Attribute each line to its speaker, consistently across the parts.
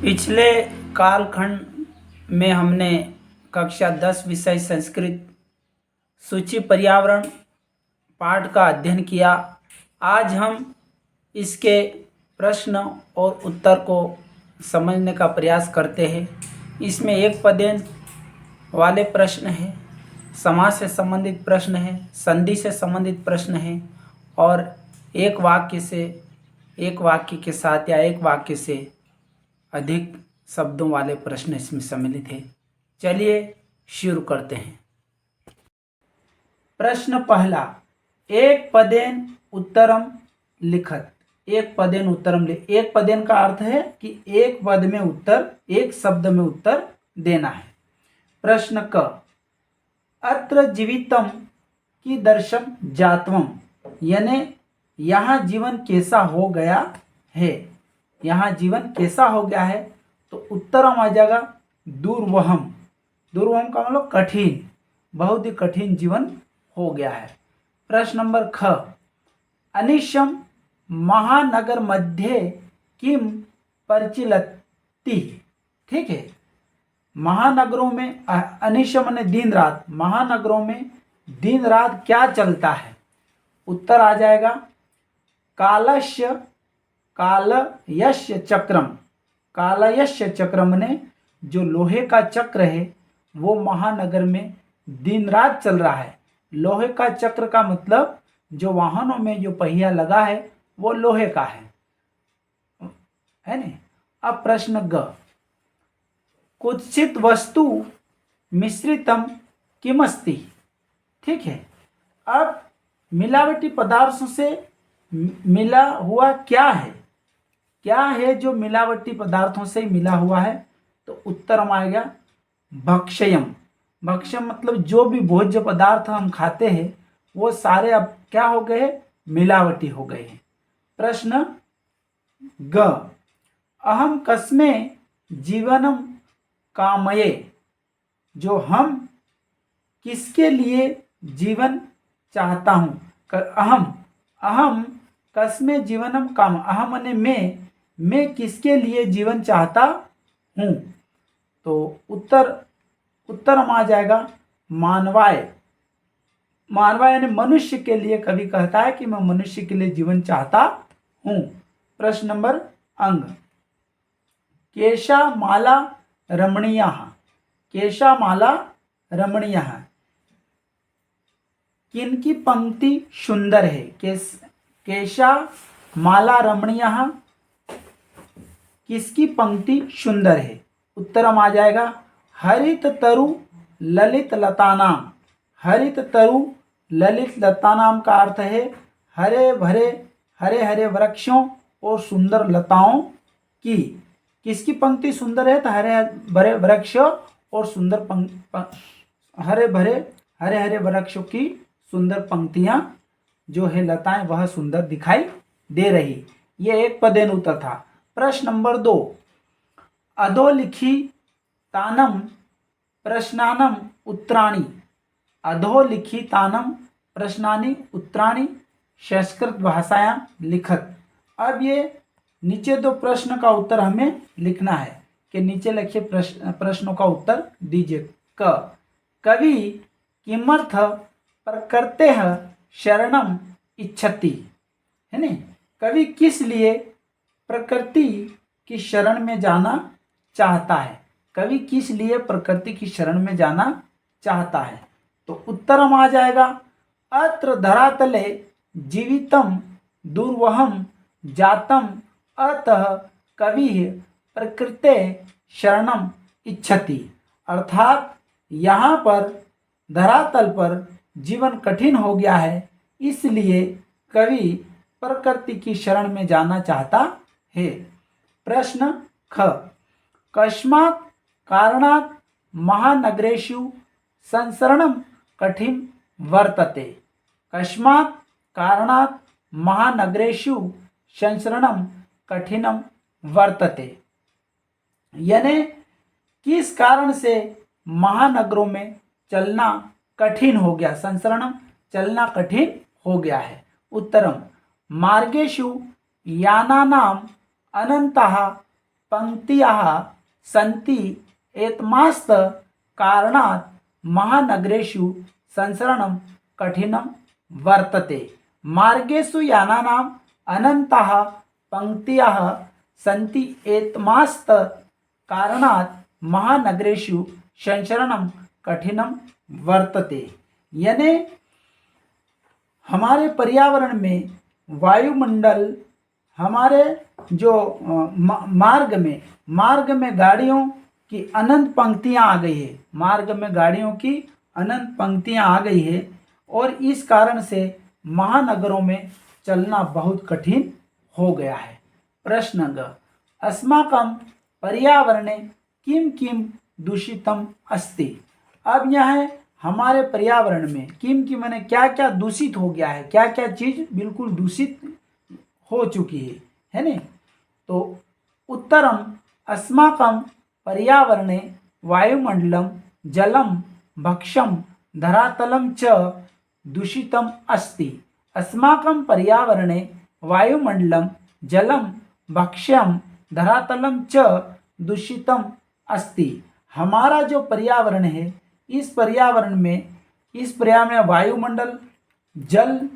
Speaker 1: पिछले कालखंड में हमने कक्षा 10 विषय संस्कृत सूची पर्यावरण पाठ का अध्ययन किया। आज हम इसके प्रश्न और उत्तर को समझने का प्रयास करते हैं। इसमें एक पदेन वाले प्रश्न हैं, समास से संबंधित प्रश्न हैं, संधि से संबंधित प्रश्न हैं और एक वाक्य के साथ या एक वाक्य से अधिक शब्दों वाले प्रश्न इसमें सम्मिलित हैं। चलिए शुरू करते हैं। प्रश्न पहला, एक पदेन उत्तरम लिखत। एक पदेन उत्तरम लिख। एक पदेन का अर्थ है कि एक पद में उत्तर, एक शब्द में उत्तर देना है। प्रश्न क, अत्र जीवितम की दर्शम जातवम, यानी यहाँ जीवन कैसा हो गया है। यहाँ जीवन कैसा हो गया है तो उत्तरम आ जाएगा दुर्वहम। दुर्वहम का मतलब कठिन, बहुत ही कठिन जीवन हो गया है। प्रश्न नंबर ख, अनिशम महानगर मध्य किम परिचलति। ठीक है, महानगरों में अनिशम ने दिन रात, महानगरों में दिन रात क्या चलता है। उत्तर आ जाएगा कालस्य कालयस्य चक्रम। कालयस्य चक्रम ने जो लोहे का चक्र है वो महानगर में दिन रात चल रहा है। लोहे का चक्र का मतलब जो वाहनों में जो पहिया लगा है वो लोहे का है नहीं। अब प्रश्न ग, कुत्सित वस्तु मिश्रितम किमस्ति। ठीक है, अब मिलावटी पदार्थों से मिला हुआ क्या है। क्या है जो मिलावटी पदार्थों से मिला हुआ है तो उत्तर में आएगा भक्ष्यम। भक्ष्यम मतलब जो भी भोज्य पदार्थ हम खाते हैं वो सारे अब क्या हो गए, मिलावटी हो गए हैं। प्रश्न ग, अहम कस्मे जीवनम कामये। जो हम किसके लिए जीवन चाहता हूँ। अहम कस्मे जीवनम काम। अहम ने मैं किसके लिए जीवन चाहता हूँ तो उत्तर में आ जाएगा मानवाय। मानवाय यानी मनुष्य के लिए। कभी कहता है कि मैं मनुष्य के लिए जीवन चाहता हूँ। प्रश्न नंबर अंग, केशा माला रमणीया। केशा माला रमणीया, किनकी पंक्ति सुंदर है। केशा माला रमणीया, किसकी पंक्ति सुंदर है। उत्तर में आ जाएगा हरित तरु ललित लतानाम। हरित तरु ललित लतानाम का अर्थ है हरे हरे वृक्षों और सुंदर लताओं की। किसकी पंक्ति सुंदर है तो हरे भरे वृक्ष और सुंदर हरे हरे वृक्षों की सुंदर पंक्तियां जो है, लताएं, वह सुंदर दिखाई दे रही। ये एक पदेन उत्तर था। प्रश्न नंबर 2, अधोलिखितानम प्रश्नानम उत्तराणि। अधोलिखितानम प्रश्नानि उत्तराणि संस्कृत भाषायां लिखत। अब ये नीचे दो प्रश्न का उत्तर हमें लिखना है कि नीचे लिखे प्रश्नों का उत्तर दीजिए। क, कवि किमर्थ प्रकृते शरणम इच्छति। है नहीं, कवि किस लिए प्रकृति की शरण में जाना चाहता है। कवि किस लिए प्रकृति की शरण में जाना चाहता है तो उत्तर में आ जाएगा अत्र धरातले जीवितम दुर्वहम जातम अतः कवि प्रकृते शरणम इच्छति। अर्थात यहाँ पर धरातल पर जीवन कठिन हो गया है, इसलिए कवि प्रकृति की शरण में जाना चाहता है। प्रश्न ख, कस्मात् कारणात् महानगरेषु संसरणम कठिन वर्तते। कस्मात् कारणात् महानगरेषु संसरणम कठिनम वर्तते, यानी किस कारण से महानगरों में चलना कठिन हो गया। संसरणम चलना कठिन हो गया है। उत्तरम, मार्गेषु यानानाम अनंतः पंक्तियाः सन्ति एतमास्त कारणात् महानगरेषु संचरणं कठिनं वर्तते। मार्गेषु यानानाम् अनन्ताः पंक्तियाः सन्ति एतमास्त कारणात् महानगरेषु संचरणं कठिनं वर्तते। यानी हमारे पर्यावरण में वायुमंडल, हमारे जो मार्ग में गाड़ियों की अनंत पंक्तियां आ गई है, मार्ग में गाड़ियों की अनंत पंक्तियां आ गई है और इस कारण से महानगरों में चलना बहुत कठिन हो गया है। प्रश्न ग, अस्माकं पर्यावरणे किम किम दूषितम अस्ति। अब यह है हमारे पर्यावरण में किम किम माने क्या क्या दूषित हो गया है, क्या क्या चीज बिल्कुल दूषित हो चुकी है नहीं। तो उत्तरम अस्माकं पर्यावरणे वायुमंडलम जलम भक्षम धरातलम च दूषितम अस्ति। अस्माकं पर्यावरणे वायुमंडलम जलम भक्ष्यम धरातलम च दूषितम अस्ति। हमारा जो पर्यावरण है, इस पर्यावरण में वायुमंडल, जल,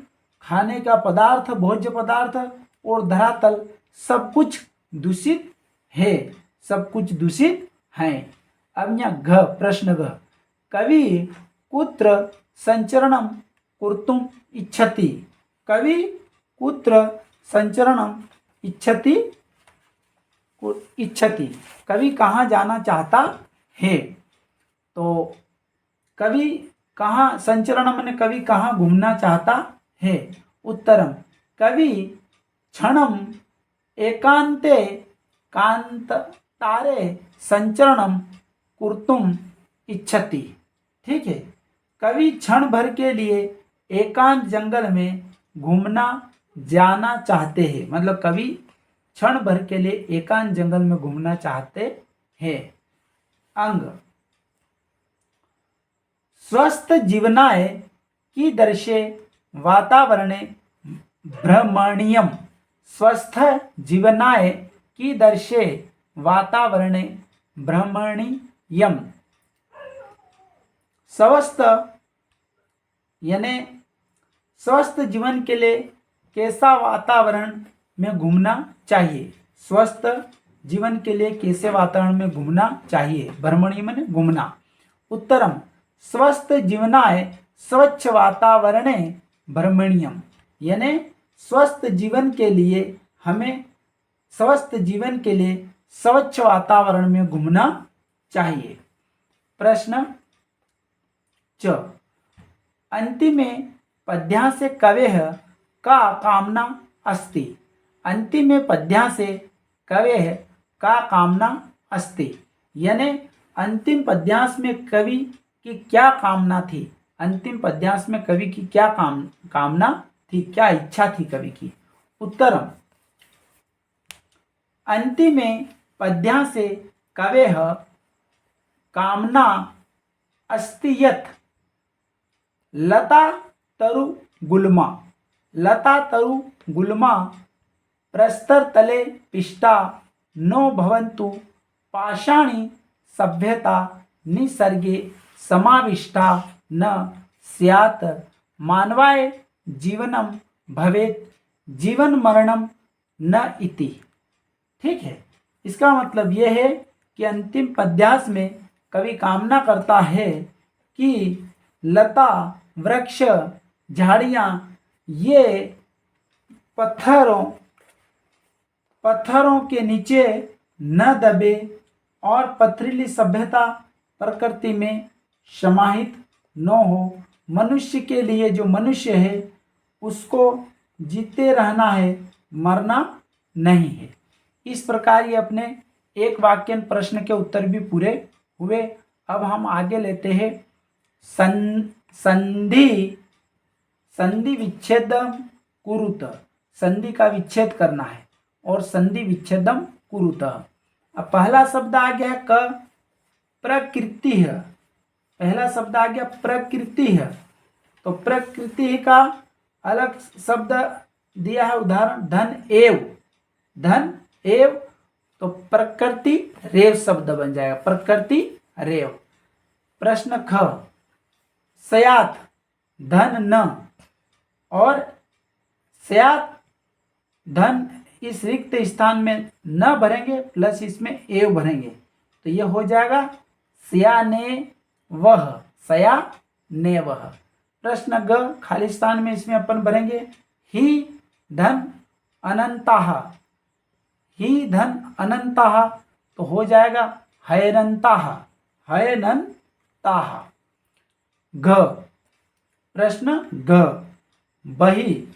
Speaker 1: खाने का पदार्थ, भोज्य पदार्थ और धरातल सब कुछ दूषित है, सब कुछ दूषित है। अब यहाँ घ, प्रश्न घ, कवि कुत्र संचरणम कर्तुम इच्छति। कवि कुत्र संचरणम इच्छति, कवि कहाँ जाना चाहता है। तो कवि कहाँ संचरण माने कवि कहाँ घूमना चाहता है। उत्तरम कवि क्षणम एकांते कांतारे संचरणम कर्तुम इच्छति। ठीक है, कवि क्षण भर के लिए एकांत जंगल में घूमना जाना चाहते हैं, मतलब कवि क्षण भर के लिए एकांत जंगल में घूमना चाहते हैं। अंग, स्वस्थ जीवनाय कीदृशे वातावरणे भ्रमणीयम। स्वस्थ जीवनाय कीदृशे वातावरणे भ्रमणीयम। स्वस्थ यानी स्वस्थ जीवन के लिए कैसा वातावरण में घूमना चाहिए। स्वस्थ जीवन के लिए कैसे वातावरण में घूमना चाहिए। भ्रमणीय माने घूमना। उत्तरम स्वस्थ जीवनाय स्वच्छ वातावरणे भ्रमणीयम। यानी स्वस्थ जीवन के लिए हमें स्वस्थ जीवन के लिए स्वच्छ वातावरण में घूमना चाहिए। प्रश्न च, अंतिमे पद्यांसे कवेः का कामना अस्ति। अंतिमे पद्यांसे कवेः का कामना अस्ति। यानी अंतिम पद्यांश में कवि की क्या कामना थी। अंतिम पद्यांश में कवि की क्या कामना थी, क्या इच्छा थी कवि की। उत्तरम अंतिमे पद्यांसे कवेः कामना अस्ति यत् लता तरु गुल्मा। लता तरु गुल्मा प्रस्तर तले पिष्टा नो भवन्तु पाषाणी सभ्यता निसर्गे समाविष्टा न स्यात् मानवाय जीवनम भवेत् जीवन मरणम न इति। ठीक है, इसका मतलब यह है कि अंतिम पद्यांश में कवि कामना करता है कि लता, वृक्ष, झाड़ियाँ ये पत्थरों के नीचे न दबे और पथरीली सभ्यता प्रकृति में समाहित न हो। मनुष्य के लिए जो मनुष्य है उसको जीते रहना है, मरना नहीं है। इस प्रकार ये अपने एक वाक्य प्रश्न के उत्तर भी पूरे हुए। अब हम आगे लेते हैं संधि विच्छेदम कुरुत। संधि का विच्छेद करना है और संधि विच्छेदम कुरुत। अब पहला शब्द आ गया क, प्रकृति है। पहला शब्द आ गया प्रकृति है। तो प्रकृति का अलग शब्द दिया है उदाहरण धन एव। धन एव तो प्रकृति रेव शब्द बन जाएगा, प्रकृति रेव। प्रश्न ख, स्यात् धन न, और स्यात् धन इस रिक्त स्थान में न भरेंगे प्लस इसमें एव भरेंगे, तो ये हो जाएगा स्या ने वह, स्या ने वह। प्रश्न ग, खाली स्थान में इसमें अपन भरेंगे ही धन अनंताः, ही धन अनंताः, तो हो जाएगा हयनंताः, हयनंताः। घ, प्रश्न ग, बहि,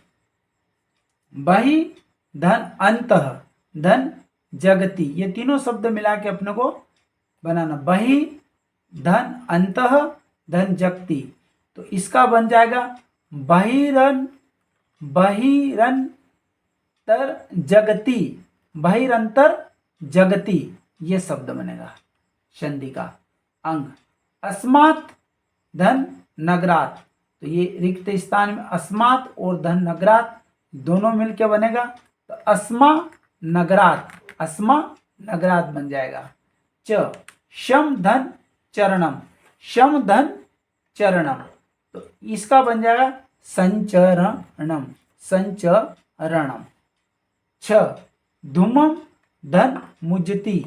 Speaker 1: बहि धन अंतः, धन जगति, ये तीनों शब्द मिला के अपने को बनाना, बहि धन अंतः धन जगति, तो इसका बन जाएगा बहिरन, बहिरंतर जगति, बहिरंतर जगति, ये शब्द बनेगा संधि का अंग। अस्मात् धन नगरात, तो ये रिक्त स्थान में अस्मात् और धन नगरात दोनों मिलके बनेगा, तो अस्मा नगरात, अस्मा नगरात बन जाएगा। च, शम धन चरणम, शम धन चरणम, तो इसका बन जाएगा संचरणम, संचरणम। छ, धूमम धन मुजति,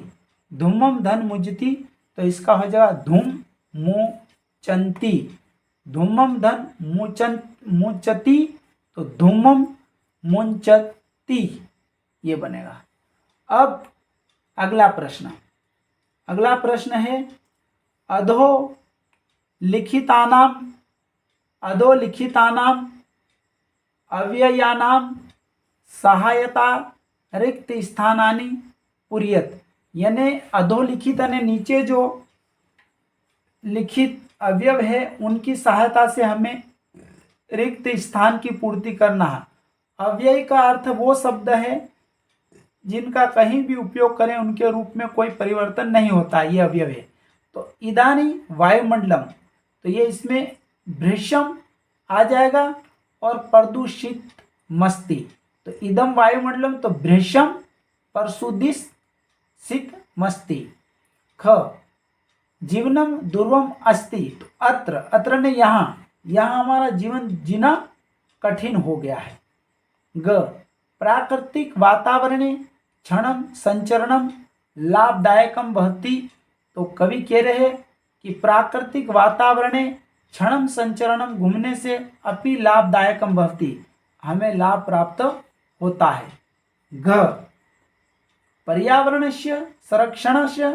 Speaker 1: धूमम धन मुजति, तो इसका हो जाएगा धूम मुचंती, धूमम धन मुचति, तो धूमम मुंचती, ये बनेगा। अब अगला प्रश्न, अगला प्रश्न है अधो लिखितानाम, अधो लिखितानाम अव्ययानाम सहायता रिक्त स्थानानि पुर्यत, यानी अधोलिखित यानी नीचे जो लिखित अवयव है उनकी सहायता से हमें रिक्त स्थान की पूर्ति करना है। अव्यय का अर्थ वो शब्द है जिनका कहीं भी उपयोग करें उनके रूप में कोई परिवर्तन नहीं होता, ये अवयव है। तो इदानी वायुमंडलम, तो ये इसमें भृशम आ जाएगा और प्रदूषित मस्ती, तो इदम वायुमंडलम, तो भृशम प्रसुदित मस्ती। ख, जीवनम दुर्वम अस्ति, तो अत्र, अत्र ने यहाँ, यहाँ हमारा जीवन जीना कठिन हो गया है। ग, प्राकृतिक वातावरणे क्षणम संचरणम लाभदायकम भवति, तो कवि कह रहे हैं कि प्राकृतिक वातावरणे क्षणम संचरणम घूमने से अपि लाभदायकम भवति, हमें लाभ प्राप्त होता है। घ, पर्यावरणस्य संरक्षणस्य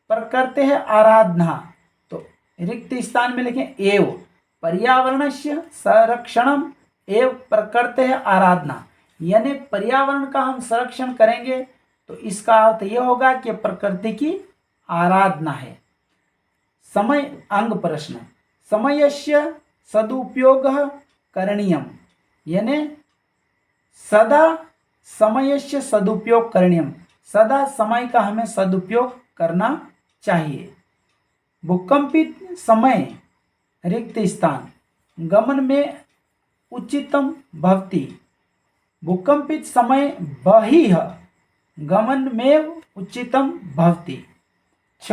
Speaker 1: प्रकृते है आराधना, तो रिक्त स्थान में लिखें एव, पर्यावरणस्य संरक्षणम एव प्रकृते है आराधना, यानी पर्यावरण का हम संरक्षण करेंगे तो इसका अर्थ यह होगा कि प्रकृति की आराधना है। समय अंग प्रश्न, समयस्य सदुपयोग करणीयम, यानी सदा समयस्य सदुपयोग करणीयम, सदा समय का हमें सदुपयोग करना चाहिए। भूकंपित समय रिक्त स्थान गमन में उचितम भवति, भूकंपित समय बहिः गमन में उचितम भवति। छ,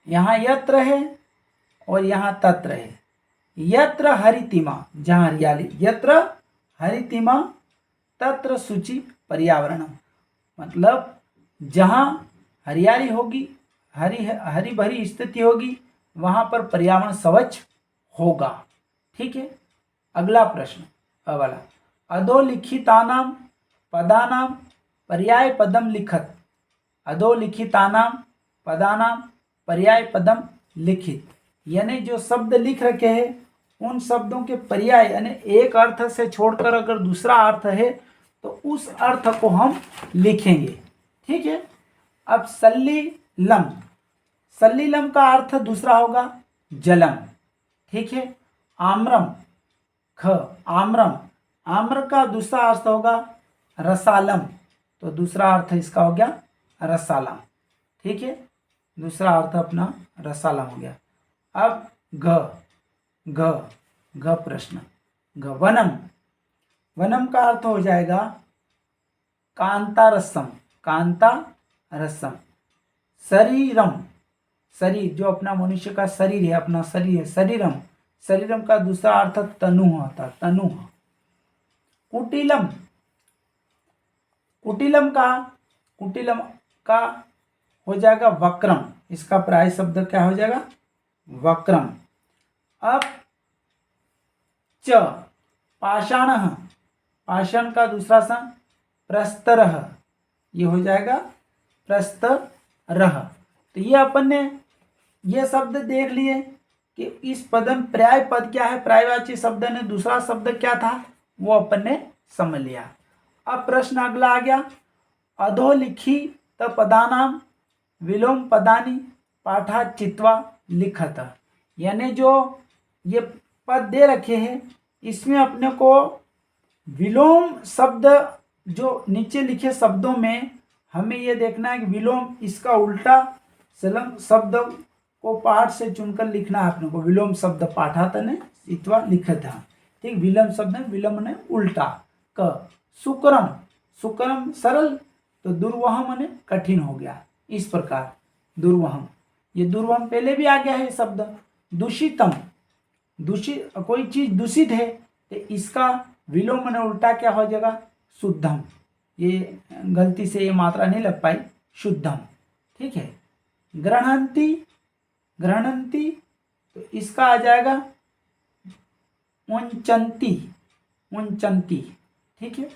Speaker 1: यहाँ यत्र है और यहाँ तत्र है। यत्र हरितिमा, जहाँ हरियाली, यत्र हरितिमा तत्र शुचि पर्यावरणम, मतलब जहाँ हरियाली होगी, हरी भरी स्थिति होगी, वहाँ पर पर्यावरण स्वच्छ होगा। ठीक है। अगला प्रश्न वाला, अधोलिखितानाम पदानाम पर्याय पदम लिखत, अधोलिखितानाम पदानाम पर्याय पदम लिखित, यानी जो शब्द लिख रखे हैं उन शब्दों के पर्याय, यानी एक अर्थ से छोड़कर अगर दूसरा अर्थ है तो उस अर्थ को हम लिखेंगे। ठीक है। अब सल्लीलम, सल्लीलम का अर्थ दूसरा होगा जलम। ठीक है। आम्रम, ख, आम्रम, आम्र का दूसरा अर्थ होगा रसालम, तो दूसरा अर्थ इसका हो गया रसालम। ठीक है, दूसरा अर्थ अपना रसालम हो गया। अब घ प्रश्न, घ वनम, वनम का अर्थ हो जाएगा कांतारसम, कांतारसम। शरीरम, शरीर जो अपना मनुष्य का शरीर है, अपना शरीर है, शरीरम, शरीरम का दूसरा अर्थ तनु होता, तनु। कुटिलम, कुटिलम का हो जाएगा वक्रम, इसका पर्याय शब्द क्या हो जाएगा? वक्रम। अब च पाषाण, पाषाण का दूसरा सा प्रस्तरः, ये हो जाएगा प्रस्तरः। तो ये अपन ने ये शब्द देख लिए कि इस पदम पर्याय पद क्या है, पर्यायवाची शब्द ने दूसरा शब्द क्या था वो अपन ने समझ लिया। अब प्रश्न अगला आ गया, अधोलिखित पदानाम विलोम पदानी पाठा चित्वा लिखत। यानी जो ये पद दे रखे हैं इसमें अपने को विलोम शब्द जो नीचे लिखे शब्दों में हमें ये देखना है कि विलोम इसका उल्टा सलम शब्द को पाठ से चुनकर लिखना है अपने को। विलोम शब्द पाठातने चित्वा लिखत, ठीक। विलोम शब्द विलोम ने उल्टा। क सुकरम, सुकरम सरल, तो दुर्वहम ने कठिन हो गया। इस प्रकार दुर्वहम, ये दुर्वहम पहले भी आ गया है शब्द। दूषितम, दूषित, कोई चीज दूषित है तो इसका विलोम ने उल्टा क्या हो जाएगा? शुद्धम। ये गलती से ये मात्रा नहीं लग पाई, शुद्धम, ठीक है। ग्रहणंती, ग्रहणंती, तो इसका आ जाएगा उंचंती, उंचंती, ठीक है।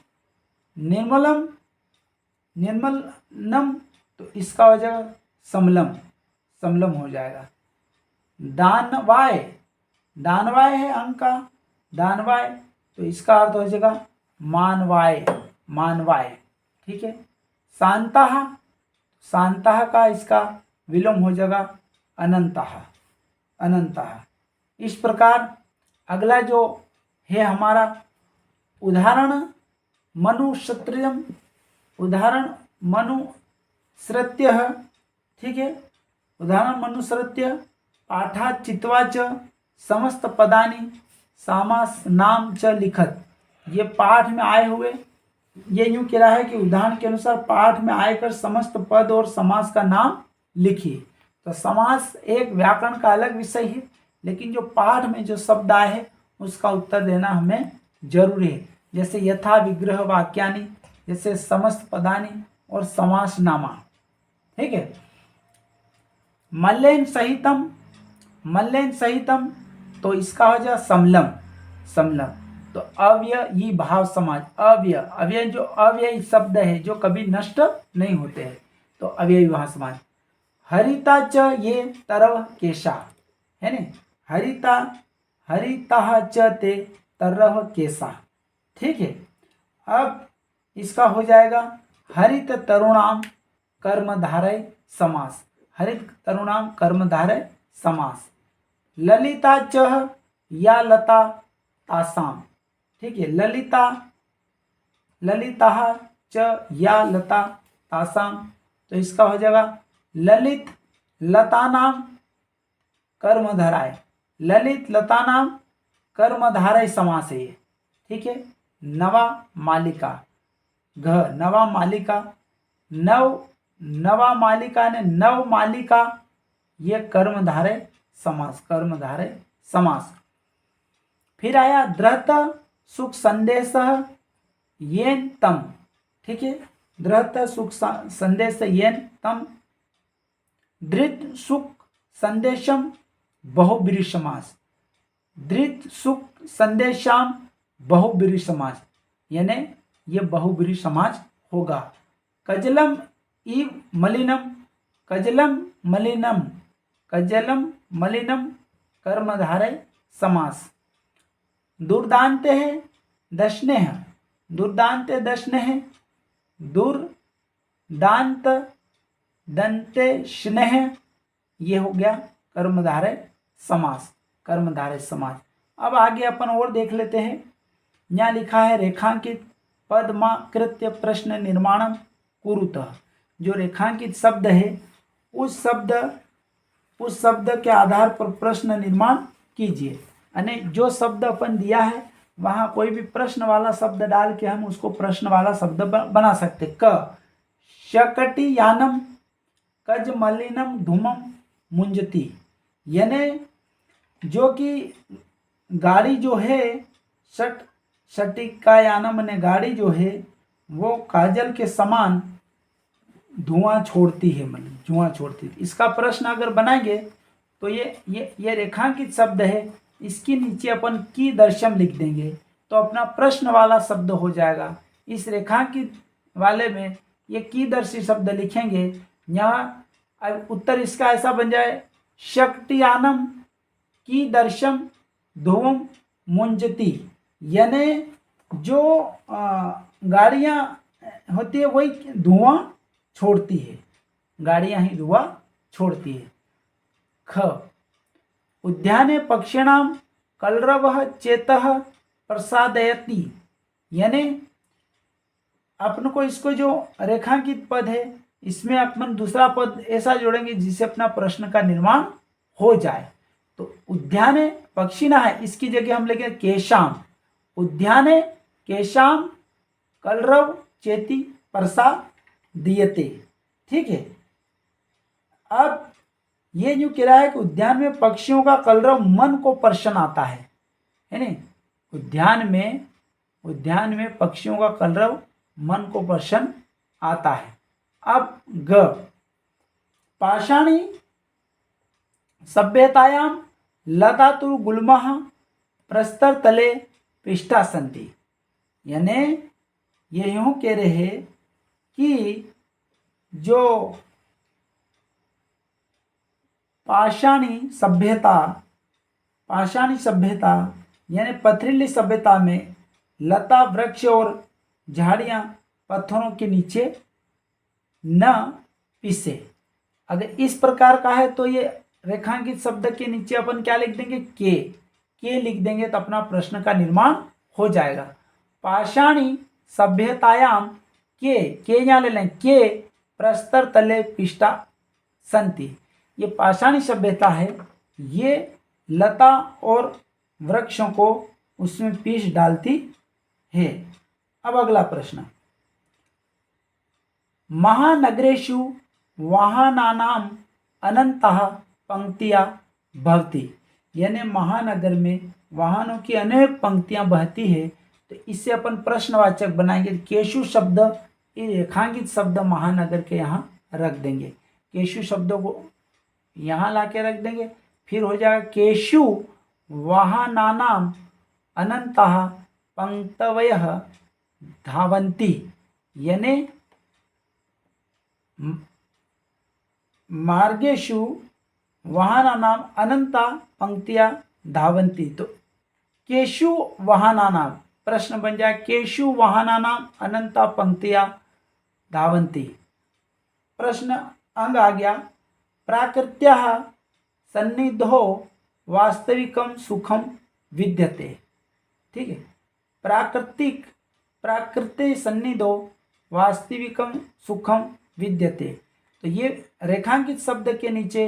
Speaker 1: निर्मलम, निर्मलनम, तो इसका हो जाएगा समलम, समलम हो जाएगा। दानवाय, दानवाय है अंक का, दानवाय, तो इसका अर्थ हो जाएगा मानवाय, मानवाय, ठीक है। शांतः, शांतः का इसका विलोम हो जाएगा अनंतः, अनंतः। इस प्रकार अगला जो है हमारा उदाहरण मनुश्रुत्यम, उदाहरण मनुश्रुत्य, ठीक है। उदाहरण मनुश्रुत्य पाठा चित्वा च समस्त पदानी समास नाम च लिखत। ये पाठ में आए हुए, ये यूं कह रहा है कि उदाहरण के अनुसार पाठ में आकर समस्त पद और समास का नाम लिखिए। तो समास एक व्याकरण का अलग विषय है, लेकिन जो पाठ में जो शब्द आए हैं उसका उत्तर देना हमें जरूरी है। जैसे यथा विग्रह वाक्यानि, जैसे समस्त पदानी और समास नामा, ठीक है। मल्लेन सहितम, मल्लेन सहितम, तो इसका हो जाए समलम, समलम। तो अव्ययी भाव समाज, अव्यय, अव्यय जो अव्ययी शब्द है जो कभी नष्ट नहीं होते हैं, तो अव्ययी भाव समाज। हरिता च ये तरव केशा, है न, हरिता, हरिता च ते तरव केशा, ठीक है। अब इसका हो जाएगा हरित तरुणाम कर्मधारय समास, हरित तरुणाम कर्मधारय समास। ललिता च या लता तासाम, ठीक है। ललिता, ललिता च या लता तासाम, तो इसका हो जाएगा ललित लता नाम कर्मधाराय, ललित लता नाम कर्मधारय समास है ये, ठीक है। नवा मालिका, घ नवा मालिका, नव, नवा मालिका ने नव मालिका, ये कर्मधारय समास, कर्मधारय समास। फिर आया दृहत सुख संदेश येन तम, ठीक है। दृहत सुख संदेश येन तम। धृत सुख संदेशम बहुब्रीहि समास, धृत सुख संदेशाम बहुब्रीहि समास, यानी ये बहुब्रीहि समास होगा। कजलम इव मलिनम, कजलम मलिनम, कजलम मलिनम कर्मधारय समास। दुर्दांत है दशने है, दुर्दांत दशने है, दुर्दांत दंते स्नेह, ये हो गया कर्मधारय समास, कर्मधारय समास। अब आगे अपन और देख लेते हैं। यहाँ लिखा है रेखांकित पदमाकृत्य प्रश्न निर्माणम कुरुतः। जो रेखांकित शब्द है उस शब्द के आधार पर प्रश्न निर्माण कीजिए। यानी जो शब्द अपन दिया है वहाँ कोई भी प्रश्न वाला शब्द डाल के हम उसको प्रश्न वाला शब्द बना सकते। क शकटी यानम कज मलिनम धूमम मुंजती, यानी जो कि गाड़ी जो है शटिका यानम ने गाड़ी जो है वो काजल के समान धुआं छोड़ती है, मतलब धुआं छोड़ती है। इसका प्रश्न अगर बनाएंगे तो ये रेखांकित शब्द है, इसके नीचे अपन की दर्शम लिख देंगे तो अपना प्रश्न वाला शब्द हो जाएगा। इस रेखांकित वाले में ये की दर्शी शब्द लिखेंगे। यहाँ अब उत्तर इसका ऐसा बन जाए, शक्तियानम की दर्शम धुवम मुंजती, यानी जो गाड़ियाँ होती है वही धुआं छोड़ती है, गाड़ियाँ ही धुआं छोड़ती है। ख उद्याने पक्षिणाम कलरवः चेतः प्रसादयति, यानी अपन को इसको जो रेखांकित पद है इसमें अपन दूसरा पद ऐसा जोड़ेंगे जिससे अपना प्रश्न का निर्माण हो जाए। तो उद्याने पक्षिणा है, इसकी जगह हम लेंगे केशाम, उद्याने केशाम कलरव चेती प्रसादयते। ठीक है, अब ये जो कह रहा है कि उद्यान में पक्षियों का कलरव मन को प्रसन्न आता है नहीं, उद्यान में पक्षियों का कलरव मन को प्रसन्न आता है। अब ग पाषाणी सभ्यतायाम लतातु गुल्मः प्रस्तर तले पिष्टा संति, यानी ये यूं कह रहे हैं कि जो पाषाणी सभ्यता यानी पथरीली सभ्यता में लता वृक्ष और झाड़ियां पत्थरों के नीचे न पिसे। अगर इस प्रकार का है तो ये रेखांकित शब्द के नीचे अपन क्या लिख देंगे, के लिख देंगे तो अपना प्रश्न का निर्माण हो जाएगा। पाषाणी सभ्यतायाम के यहाँ ले लें, के प्रस्तर तले पिष्टा संति, ये पाषाणी सभ्यता है, ये लता और वृक्षों को उसमें पीस डालती है। अब अगला प्रश्न, महानगरेषु वाहनानाम अनंतः पंक्तियां भवति, यानी महानगर में वाहनों की अनेक पंक्तियां बहती है। तो इससे अपन प्रश्नवाचक बनाएंगे। केशु शब्द ये रेखांकित शब्द महानगर के यहाँ रख देंगे, केशु शब्दों को यहाँ ला के रख देंगे। फिर हो जाएगा केशु वाहनानाम अनंतः पंक्तवयः धावन्ति, यानी मार्गेषु वाहनानाम अनंता पंक्तियां धावन्ति। तो केशु वाहनानाम प्रश्न बन जाए, केशु वाहनानाम अनंता पंक्तियां धावन्ति। प्रश्न अंग आ गया, प्राकृत्यः सन्निधो वास्तविकम सुखम विद्यते। ठीक है, प्राकृति सन्निधो वास्तविकम सुखम विद्यते। तो ये रेखांकित शब्द के नीचे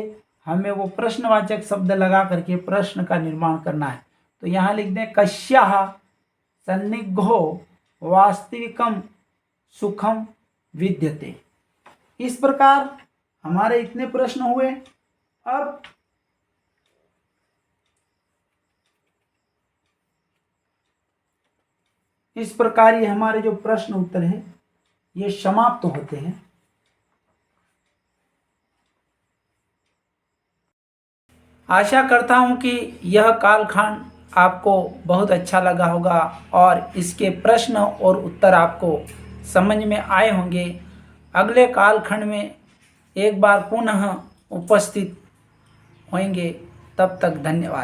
Speaker 1: हमें वो प्रश्नवाचक शब्द लगा करके प्रश्न का निर्माण करना है। तो यहाँ लिख दें, कस्याः सन्निघो वास्तविकम सुखम विद्यते। इस प्रकार हमारे इतने प्रश्न हुए। अब इस प्रकार ये हमारे जो प्रश्न उत्तर है ये समाप्त होते हैं। आशा करता हूं कि यह कालखंड आपको बहुत अच्छा लगा होगा और इसके प्रश्न और उत्तर आपको समझ में आए होंगे। अगले कालखंड में एक बार पुनः उपस्थित होंगे। तब तक धन्यवाद।